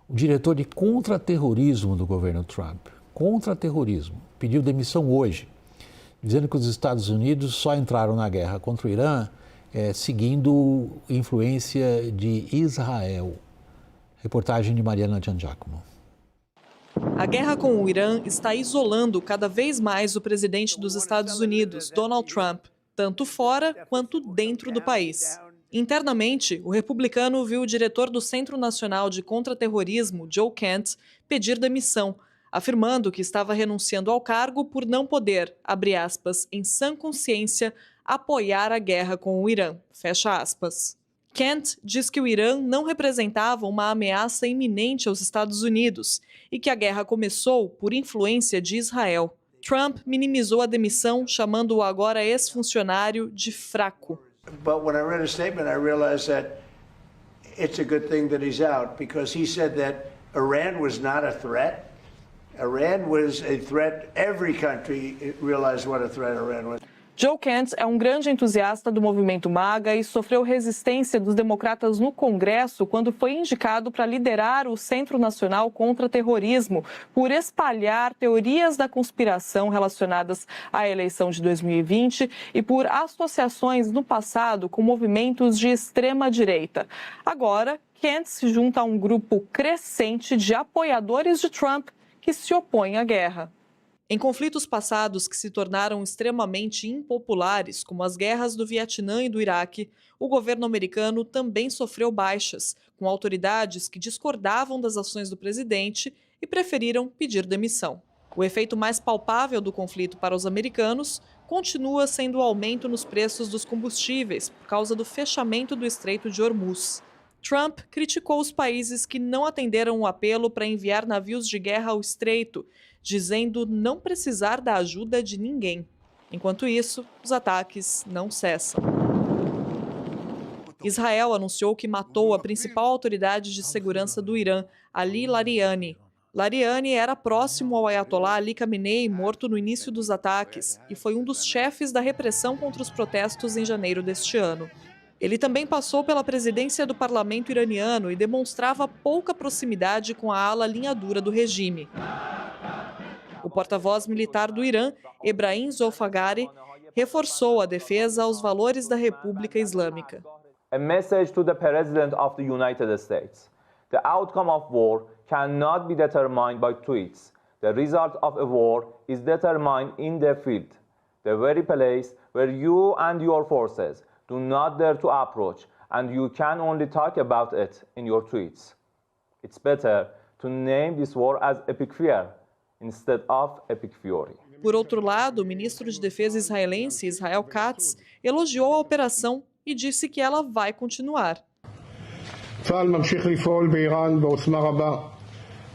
O diretor de contra-terrorismo do governo Trump, contra-terrorismo, pediu demissão hoje, dizendo que os Estados Unidos só entraram na guerra contra o Irã seguindo influência de Israel. Reportagem de Mariana Giangiacomo. A guerra com o Irã está isolando cada vez mais o presidente dos Estados Unidos, Donald Trump, tanto fora quanto dentro do país. Internamente, o republicano viu o diretor do Centro Nacional de Contra-Terrorismo, Joe Kent, pedir demissão, afirmando que estava renunciando ao cargo por não poder, abre aspas, em sã consciência, apoiar a guerra com o Irã, fecha aspas. Kent diz que o Irã não representava uma ameaça iminente aos Estados Unidos e que a guerra começou por influência de Israel. Trump minimizou a demissão, chamando o agora ex-funcionário de fraco. But when I read a statement, I realized that it's a good thing that he's out because he said that Iran was not a threat. Iran was a threat. Every country realized what a threat Iran was. Joe Kent é um grande entusiasta do movimento MAGA e sofreu resistência dos democratas no Congresso quando foi indicado para liderar o Centro Nacional contra Terrorismo por espalhar teorias da conspiração relacionadas à eleição de 2020 e por associações no passado com movimentos de extrema-direita. Agora, Kent se junta a um grupo crescente de apoiadores de Trump que se opõem à guerra. Em conflitos passados que se tornaram extremamente impopulares, como as guerras do Vietnã e do Iraque, o governo americano também sofreu baixas, com autoridades que discordavam das ações do presidente e preferiram pedir demissão. O efeito mais palpável do conflito para os americanos continua sendo o aumento nos preços dos combustíveis por causa do fechamento do Estreito de Hormuz. Trump criticou os países que não atenderam o apelo para enviar navios de guerra ao Estreito, dizendo não precisar da ajuda de ninguém. Enquanto isso, os ataques não cessam. Israel anunciou que matou a principal autoridade de segurança do Irã, Ali Larijani. Larijani era próximo ao Ayatollah Ali Khamenei, morto no início dos ataques, e foi um dos chefes da repressão contra os protestos em janeiro deste ano. Ele também passou pela presidência do parlamento iraniano e demonstrava pouca proximidade com a ala linha dura do regime. O porta-voz militar do Irã, Ebrahim Zolfagari, reforçou a defesa aos valores da República Islâmica. A message to the President of the United States. The outcome of war cannot be determined by tweets. The result of a war is determined in the field, the very place where you and your forces do not dare to approach, and you can only talk about it in your tweets. It's better to name this war as Epic Fear instead of Epic Fury. Por outro lado, o ministro de Defesa israelense, Israel Katz, elogiou a operação e disse que ela vai continuar. צה"ל ממשיך לפעול באיראן בעוצמה רבה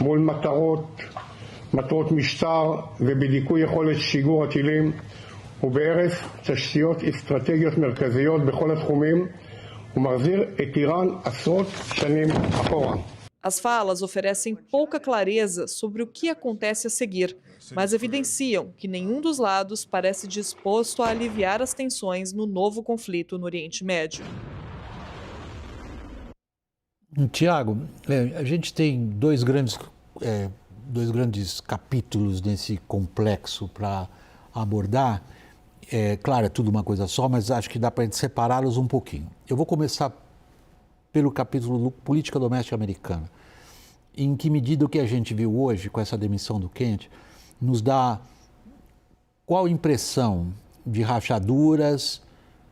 מול מטרות משטר ובדיכוי יכולת שיגור הטילים ובהרס תשתיות אסטרטגיות מרכזיות בכל התחומים ומחזיר את איראן עשרות שנים אחורה. As falas oferecem pouca clareza sobre o que acontece a seguir, mas evidenciam que nenhum dos lados parece disposto a aliviar as tensões no novo conflito no Oriente Médio. Tiago, a gente tem dois grandes capítulos nesse complexo para abordar. Claro, é tudo uma coisa só, mas acho que dá para a gente separá-los um pouquinho. Eu vou começar pelo capítulo política doméstica americana. Em que medida o que a gente viu hoje com essa demissão do Kent nos dá qual impressão de rachaduras,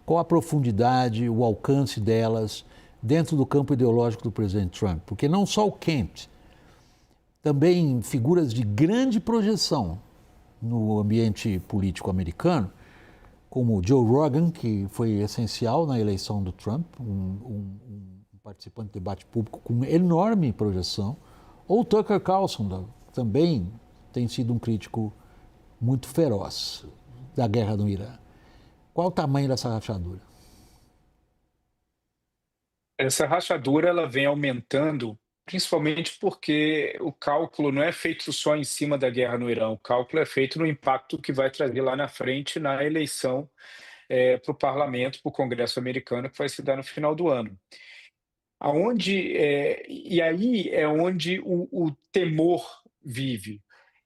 qual a profundidade, o alcance delas dentro do campo ideológico do presidente Trump? Porque não só o Kent, também figuras de grande projeção no ambiente político americano, como o Joe Rogan, que foi essencial na eleição do Trump, um participante de debate público com enorme projeção, ou Tucker Carlson, também tem sido um crítico muito feroz da guerra no Irã. Qual o tamanho dessa rachadura? Essa rachadura ela vem aumentando, principalmente porque o cálculo não é feito só em cima da guerra no Irã, o cálculo é feito no impacto que vai trazer lá na frente na eleição para o parlamento, para o Congresso americano, que vai se dar no final do ano. E aí é onde o temor vive.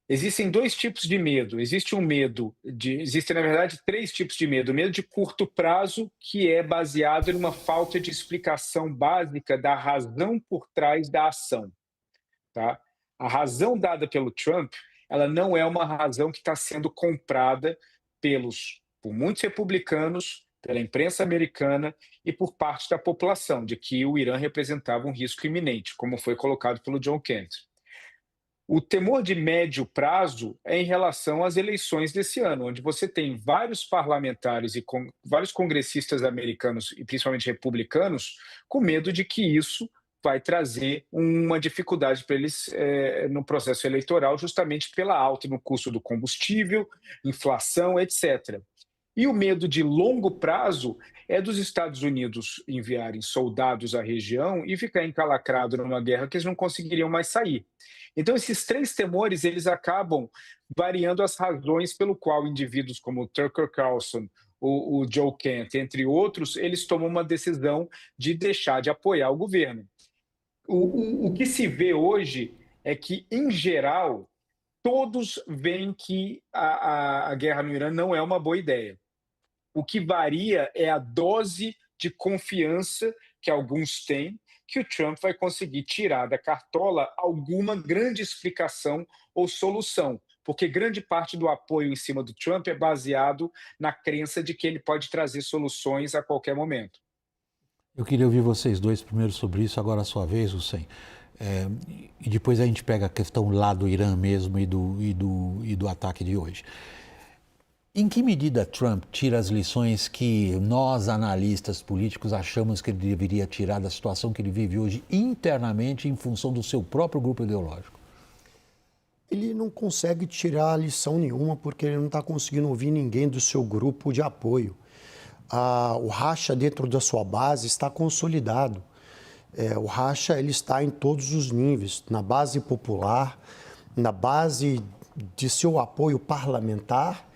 Existem dois tipos de medo. Existem, na verdade, três tipos de medo. O medo de curto prazo, que é baseado em uma falta de explicação básica da razão por trás da ação. Tá? A razão dada pelo Trump, ela não é uma razão que está sendo comprada por muitos republicanos, pela imprensa americana e por parte da população, de que o Irã representava um risco iminente, como foi colocado pelo John Kent. O temor de médio prazo é em relação às eleições desse ano, onde você tem vários parlamentares e vários congressistas americanos, e principalmente republicanos, com medo de que isso vai trazer uma dificuldade para eles no processo eleitoral, justamente pela alta no custo do combustível, inflação, etc. E o medo de longo prazo é dos Estados Unidos enviarem soldados à região e ficar encalacrado numa guerra que eles não conseguiriam mais sair. Então, esses três temores, eles acabam variando as razões pelo qual indivíduos como o Tucker Carlson, o Joe Kent, entre outros, eles tomam uma decisão de deixar de apoiar o governo. O que se vê hoje é que, em geral, todos veem que a guerra no Irã não é uma boa ideia. O que varia é a dose de confiança que alguns têm que o Trump vai conseguir tirar da cartola alguma grande explicação ou solução, porque grande parte do apoio em cima do Trump é baseado na crença de que ele pode trazer soluções a qualquer momento. Eu queria ouvir vocês dois primeiro sobre isso, agora a sua vez, Hussein. E depois a gente pega a questão lá do Irã mesmo e do ataque de hoje. Em que medida Trump tira as lições que nós, analistas políticos, achamos que ele deveria tirar da situação que ele vive hoje internamente em função do seu próprio grupo ideológico? Ele não consegue tirar lição nenhuma porque ele não está conseguindo ouvir ninguém do seu grupo de apoio. O racha dentro da sua base está consolidado. O racha ele está em todos os níveis, na base popular, na base de seu apoio parlamentar,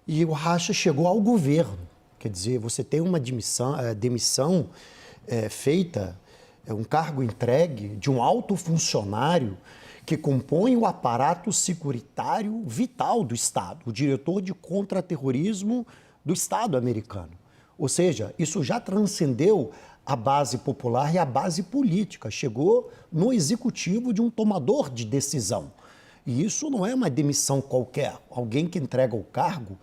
e o racha chegou ao governo. Quer dizer, você tem uma demissão feita, um cargo entregue de um alto funcionário que compõe o aparato securitário vital do Estado, o diretor de contra-terrorismo do Estado americano. Ou seja, isso já transcendeu a base popular e a base política, chegou no executivo de um tomador de decisão. E isso não é uma demissão qualquer. Alguém que entrega o cargo,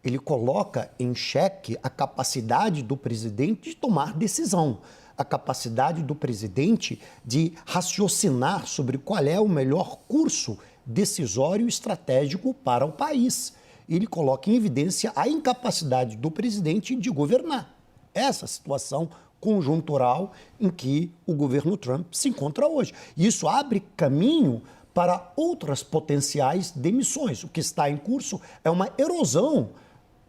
ele coloca em xeque a capacidade do presidente de tomar decisão, a capacidade do presidente de raciocinar sobre qual é o melhor curso decisório e estratégico para o país. Ele coloca em evidência a incapacidade do presidente de governar. Essa situação conjuntural em que o governo Trump se encontra hoje. Isso abre caminho para outras potenciais demissões. O que está em curso é uma erosão,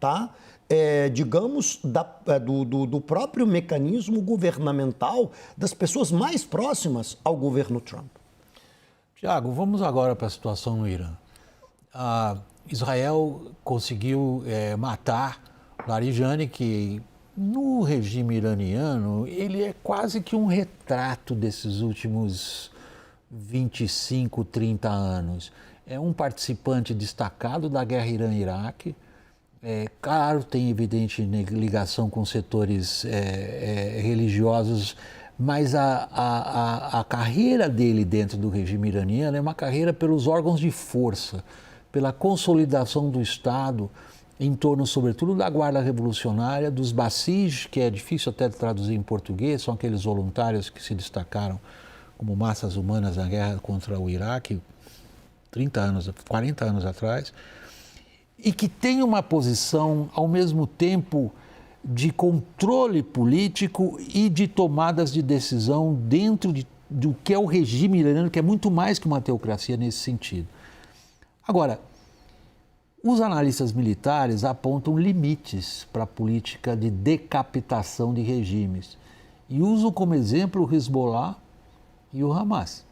tá? Digamos, do próprio mecanismo governamental das pessoas mais próximas ao governo Trump. Tiago, vamos agora para a situação no Irã. Israel conseguiu matar Larijani, que no regime iraniano ele é quase que um retrato desses últimos 25, 30 anos. É um participante destacado da guerra Irã-Iraque. Claro, tem evidente ligação com setores religiosos, mas a carreira dele dentro do regime iraniano é uma carreira pelos órgãos de força, pela consolidação do Estado em torno, sobretudo, da Guarda Revolucionária, dos Basij, que é difícil até de traduzir em português, são aqueles voluntários que se destacaram como massas humanas na guerra contra o Iraque, 40 anos atrás, e que tem uma posição, ao mesmo tempo, de controle político e de tomadas de decisão dentro do que é o regime iraniano, que é muito mais que uma teocracia nesse sentido. Agora, os analistas militares apontam limites para a política de decapitação de regimes e usam como exemplo o Hezbollah e o Hamas.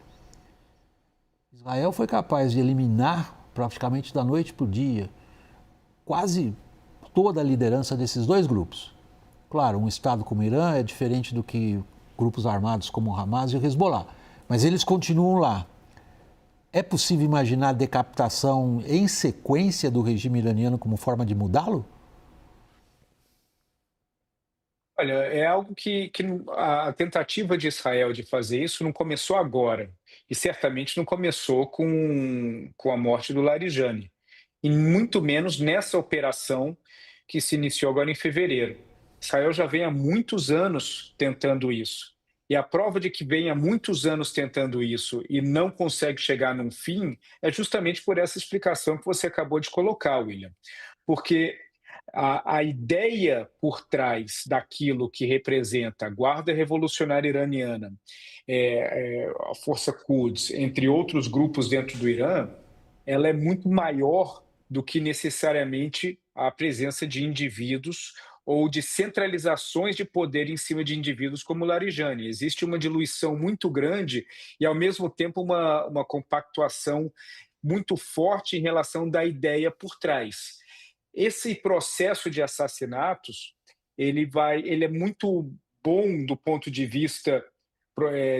Israel foi capaz de eliminar, praticamente da noite para o dia, quase toda a liderança desses dois grupos. Claro, um Estado como o Irã é diferente do que grupos armados como o Hamas e o Hezbollah. Mas eles continuam lá. É possível imaginar a decapitação em sequência do regime iraniano como forma de mudá-lo? Olha, é algo que a tentativa de Israel de fazer isso não começou agora, e certamente não começou com a morte do Larijani, e muito menos nessa operação que se iniciou agora em fevereiro. Israel já vem há muitos anos tentando isso, e a prova de que vem há muitos anos tentando isso e não consegue chegar num fim é justamente por essa explicação que você acabou de colocar, William, porque a ideia por trás daquilo que representa a Guarda Revolucionária Iraniana, a Força Quds, entre outros grupos dentro do Irã, ela é muito maior do que necessariamente a presença de indivíduos ou de centralizações de poder em cima de indivíduos como Larijani. Existe uma diluição muito grande e, ao mesmo tempo, uma compactuação muito forte em relação da ideia por trás. Esse processo de assassinatos, ele é muito bom do ponto de vista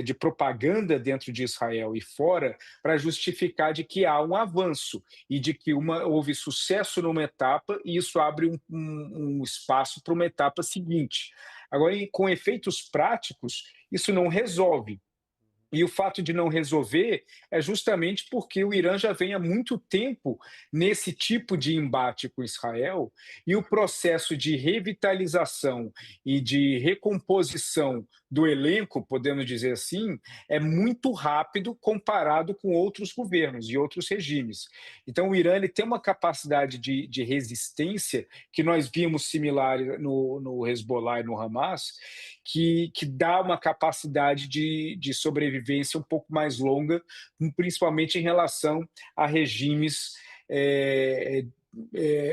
de propaganda dentro de Israel e fora, para justificar de que há um avanço e de que houve sucesso numa etapa e isso abre um espaço para uma etapa seguinte. Agora, com efeitos práticos, isso não resolve. E o fato de não resolver é justamente porque o Irã já vem há muito tempo nesse tipo de embate com Israel e o processo de revitalização e de recomposição do elenco, podemos dizer assim, é muito rápido comparado com outros governos e outros regimes. Então, o Irã ele tem uma capacidade de resistência que nós vimos similar no Hezbollah e no Hamas, que dá uma capacidade de sobrevivência um pouco mais longa, principalmente em relação a regimes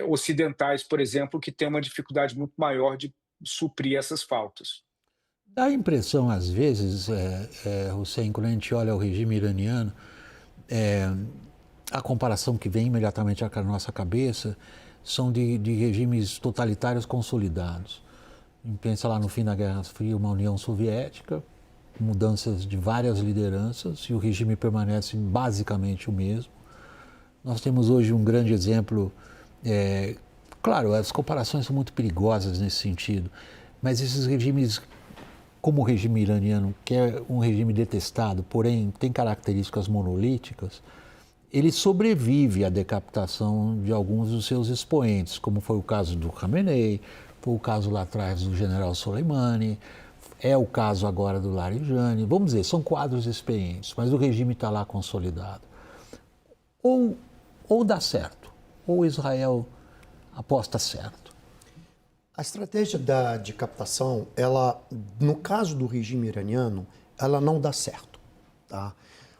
ocidentais, por exemplo, que têm uma dificuldade muito maior de suprir essas faltas. Dá a impressão, às vezes, Hussein, quando a gente olha o regime iraniano, a comparação que vem imediatamente à nossa cabeça são de regimes totalitários consolidados. Pensa lá no fim da Guerra Fria, uma União Soviética, mudanças de várias lideranças e o regime permanece basicamente o mesmo. Nós temos hoje um grande exemplo, claro, as comparações são muito perigosas nesse sentido, mas esses regimes, como o regime iraniano, que é um regime detestado, porém tem características monolíticas, ele sobrevive à decapitação de alguns dos seus expoentes, como foi o caso do Khamenei, foi o caso lá atrás do general Soleimani, é o caso agora do Larijani. Vamos dizer, são quadros experientes, mas o regime está lá consolidado. Ou dá certo, ou Israel aposta certo. A estratégia de captação, ela, no caso do regime iraniano, ela não dá certo, tá?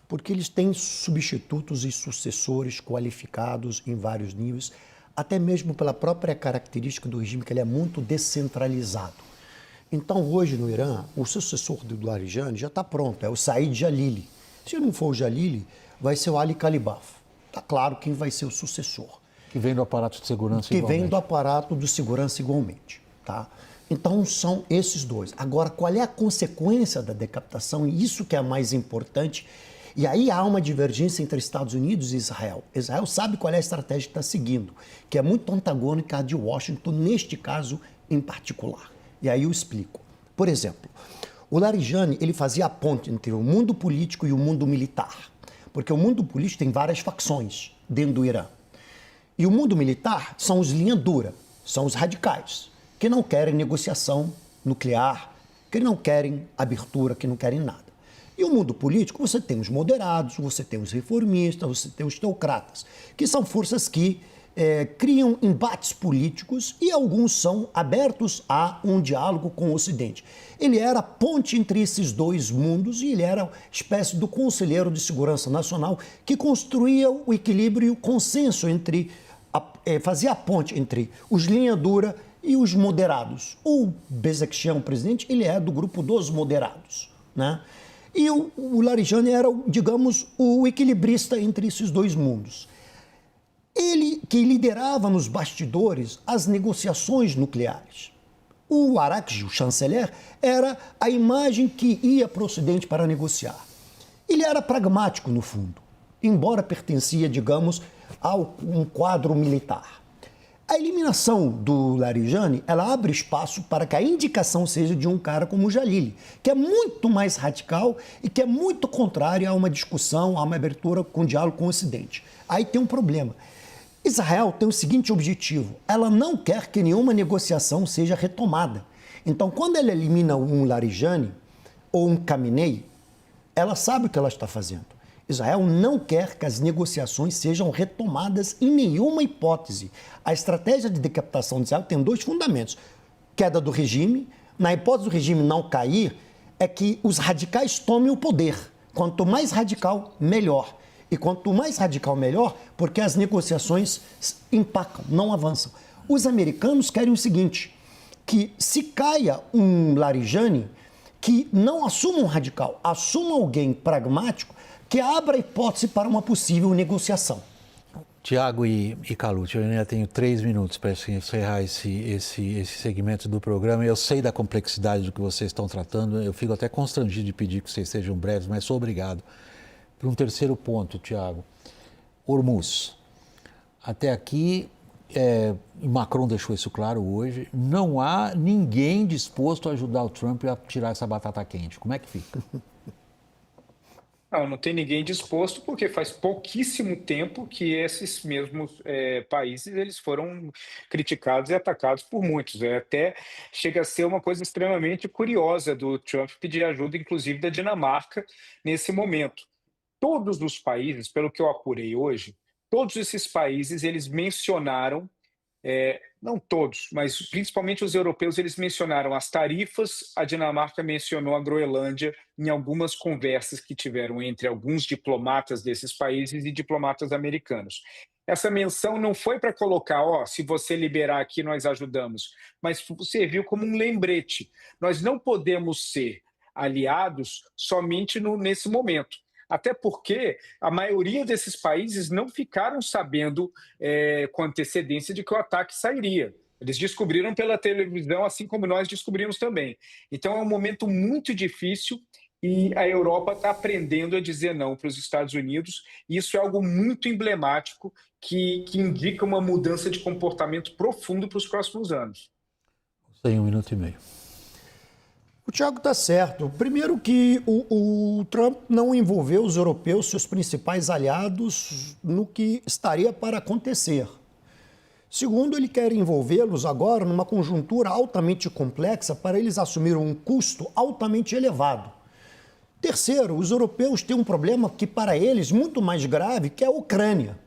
Porque eles têm substitutos e sucessores qualificados em vários níveis, até mesmo pela própria característica do regime, que ele é muito descentralizado. Então, hoje no Irã, o sucessor do Larijani já está pronto, é o Said Jalili. Se não for o Jalili, vai ser o Ali Khalibaf. Está claro quem vai ser o sucessor. Que vem do aparato de segurança igualmente. Que vem do aparato de segurança igualmente. Tá? Então, são esses dois. Agora, qual é a consequência da decapitação? E isso que é mais importante. E aí há uma divergência entre Estados Unidos e Israel. Israel sabe qual é a estratégia que está seguindo, que é muito antagônica à de Washington, neste caso em particular. E aí eu explico. Por exemplo, o Larijani ele fazia a ponte entre o mundo político e o mundo militar, porque o mundo político tem várias facções dentro do Irã. E o mundo militar são os linha dura, são os radicais, que não querem negociação nuclear, que não querem abertura, que não querem nada. E o mundo político, você tem os moderados, você tem os reformistas, você tem os teocratas, que são forças que criam embates políticos e alguns são abertos a um diálogo com o Ocidente. Ele era a ponte entre esses dois mundos e ele era uma espécie do conselheiro de segurança nacional que construía o equilíbrio e o consenso entre, fazia a ponte entre os linha dura e os moderados. O Pezeshkian, o presidente, ele é do grupo dos moderados, né? E o Larijani era, digamos, o equilibrista entre esses dois mundos. Ele que liderava nos bastidores as negociações nucleares. O Arakji, o chanceler, era a imagem que ia para o Ocidente para negociar. Ele era pragmático, no fundo, embora pertencia, digamos, a um quadro militar. A eliminação do Larijani, ela abre espaço para que a indicação seja de um cara como o Jalili, que é muito mais radical e que é muito contrário a uma discussão, a uma abertura com diálogo com o Ocidente. Aí tem um problema. Israel tem o seguinte objetivo: ela não quer que nenhuma negociação seja retomada. Então, quando ela elimina um Larijani ou um Khamenei, ela sabe o que ela está fazendo. Israel não quer que as negociações sejam retomadas em nenhuma hipótese. A estratégia de decapitação de Israel tem dois fundamentos: queda do regime. Na hipótese do regime não cair, é que os radicais tomem o poder. Quanto mais radical, melhor. E quanto mais radical, melhor, porque as negociações empacam, não avançam. Os americanos querem o seguinte, que se caia um Larijani, que não assuma um radical, assuma alguém pragmático, que abra a hipótese para uma possível negociação. Tiago e Caloute, eu ainda tenho 3 minutos para encerrar esse segmento do programa. Eu sei da complexidade do que vocês estão tratando, eu fico até constrangido de pedir que vocês sejam breves, mas sou obrigado. Para um terceiro ponto, Tiago, Hormuz. Até aqui, Macron deixou isso claro hoje, não há ninguém disposto a ajudar o Trump a tirar essa batata quente. Como é que fica? Não tem ninguém disposto, porque faz pouquíssimo tempo que esses mesmos países eles foram criticados e atacados por muitos. Até chega a ser uma coisa extremamente curiosa do Trump pedir ajuda, inclusive da Dinamarca, nesse momento. Todos os países, pelo que eu apurei hoje, todos esses países eles mencionaram, não todos, mas principalmente os europeus, eles mencionaram as tarifas. A Dinamarca mencionou a Groenlândia em algumas conversas que tiveram entre alguns diplomatas desses países e diplomatas americanos. Essa menção não foi para colocar, se você liberar aqui nós ajudamos, mas serviu como um lembrete. Nós não podemos ser aliados somente nesse momento. Até porque a maioria desses países não ficaram sabendo com antecedência de que o ataque sairia. Eles descobriram pela televisão, assim como nós descobrimos também. Então é um momento muito difícil e a Europa está aprendendo a dizer não para os Estados Unidos. E isso é algo muito emblemático que indica uma mudança de comportamento profundo para os próximos anos. Tem 1 minuto e meio. O Tiago está certo. Primeiro que o Trump não envolveu os europeus, seus principais aliados, no que estaria para acontecer. Segundo, ele quer envolvê-los agora numa conjuntura altamente complexa para eles assumirem um custo altamente elevado. Terceiro, os europeus têm um problema que para eles muito mais grave, que é a Ucrânia.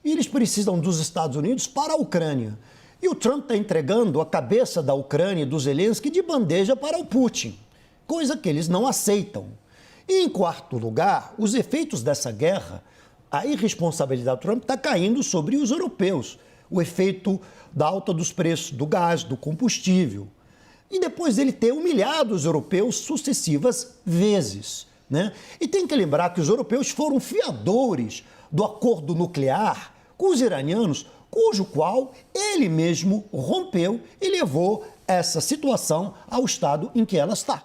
E eles precisam dos Estados Unidos para a Ucrânia. E o Trump está entregando a cabeça da Ucrânia e do Zelensky de bandeja para o Putin, coisa que eles não aceitam. E, em quarto lugar, os efeitos dessa guerra, a irresponsabilidade do Trump está caindo sobre os europeus. O efeito da alta dos preços do gás, do combustível. E depois ele ter humilhado os europeus sucessivas vezes, né? E tem que lembrar que os europeus foram fiadores do acordo nuclear com os iranianos, cujo qual ele mesmo rompeu e levou essa situação ao estado em que ela está.